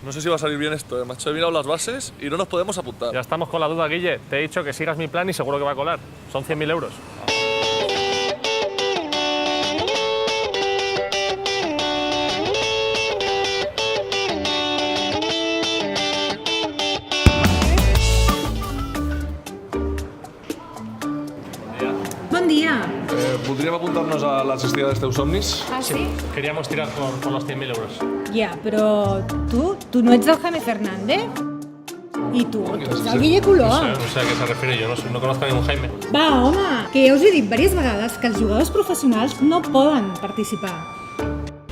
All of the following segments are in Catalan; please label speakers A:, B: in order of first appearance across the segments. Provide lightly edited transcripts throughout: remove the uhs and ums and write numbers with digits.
A: No sé si va a salir bien esto, macho. He mirado las bases y no nos podemos apuntar.
B: Ya estamos con la duda, Guille. Te he dicho que sigas mi plan y seguro que va a colar. Son 100.000 euros.
C: Bon dia.
A: Voldríem apuntar-nos a l'assistida dels teus somnis.
C: Ah, sí?
B: Queríamos tirar por los 100.000 euros.
C: Ja, però tu no ets el Jaime Fernández? I tu ets el Guille Colom.
B: No sé a qué se refiere, yo no conozco a ningún Jaime.
C: Va, home, que ja us he dit diverses vegades que els jugadors professionals no poden participar.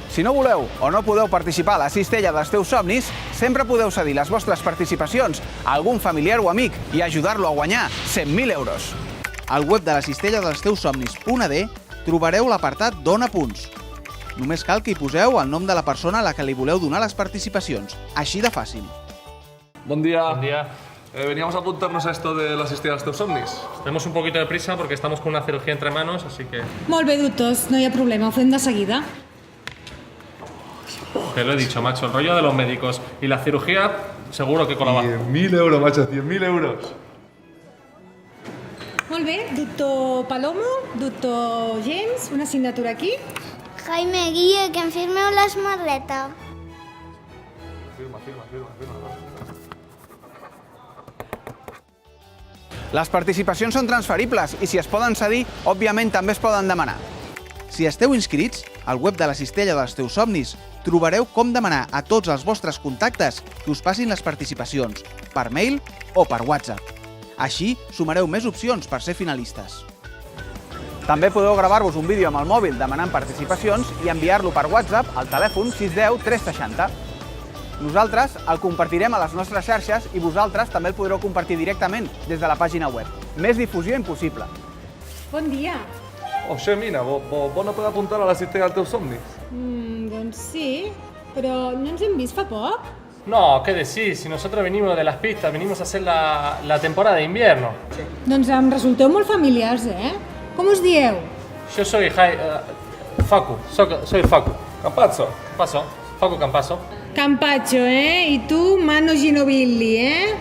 D: Si no voleu o no podeu participar a la cistella dels teus somnis, sempre podeu cedir les vostres participacions a algun familiar o amic i ajudar-lo a guanyar 100.000 euros. Al web de la cistella dels teus somnis.ad trobareu l'apartat Dona punts. Només cal que hi poseu el nom de la persona a la que li voleu donar les participacions. Així de fàcil.
A: Bon dia.
B: Buen día.
A: Veníamos a apuntarnos a esto de la asistida dels teus somnis.
B: Tenemos un poquito de prisa porque estamos con una cirugía entre manos, así que...
C: Molt bé, doctors, no hi ha problema, ho fem de seguida.
B: Te lo he dicho, macho, el rollo de los médicos y la cirugía seguro que colaba.
A: 100.000 euros, macho, 100.000 euros.
C: Molt bé, doctor Palomo, doctor James, una signatura aquí.
E: Jaime, Guille, que em firmeu l'esmarreta.
A: Firma.
D: Les participacions són transferibles i si es poden cedir, òbviament també es poden demanar. Si esteu inscrits, al web de la cistella dels teus somnis trobareu com demanar a tots els vostres contactes que us passin les participacions, per mail o per WhatsApp. Així sumareu més opcions per ser finalistes. També podeu gravar-vos un vídeo amb el mòbil demanant participacions i enviar-lo per WhatsApp al telèfon 610 360. Nosaltres el compartirem a les nostres xarxes i vosaltres també el podreu compartir directament des de la pàgina web. Més difusió impossible.
C: Bon dia.
A: Mina, vos no podeu apuntar a la cistella dels teus somnis?
C: Doncs sí, però no ens hem vist fa poc?
B: No, ¿qué decís? Si nosotros venimos de las pistas, venimos a hacer la temporada de invierno.
C: Doncs em resulteu molt familiars, Com us dieu?
B: Yo soy Facu, soy Facu.
A: Campazzo.
B: Paso, Facu Campaso.
C: Campacho, I tu, Mano Ginobilli,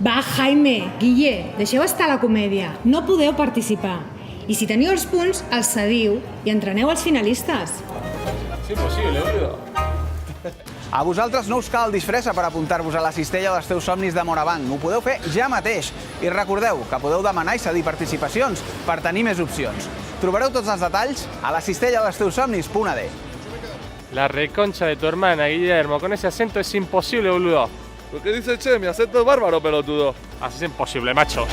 C: Va, Jaime, Guille, deixeu estar la comèdia. No podeu participar. I si teniu els punts, els cediu i entreneu els finalistes.
B: Es imposible, boludo.
D: A vosaltres no us cal disfressa per apuntar-vos a la cistella dels teus somnis de Morabanc. Ho podeu fer ja mateix. I recordeu que podeu demanar i cedir participacions per tenir més opcions. Trobareu tots els detalls a la cistella dels teus somnis.ad.
B: La reconcha de tu hermana, Guillermo, con ese acento es imposible, boludo.
A: ¿Pero qué dice Che? Mi acento es bárbaro, pelotudo.
B: Así es imposible, macho.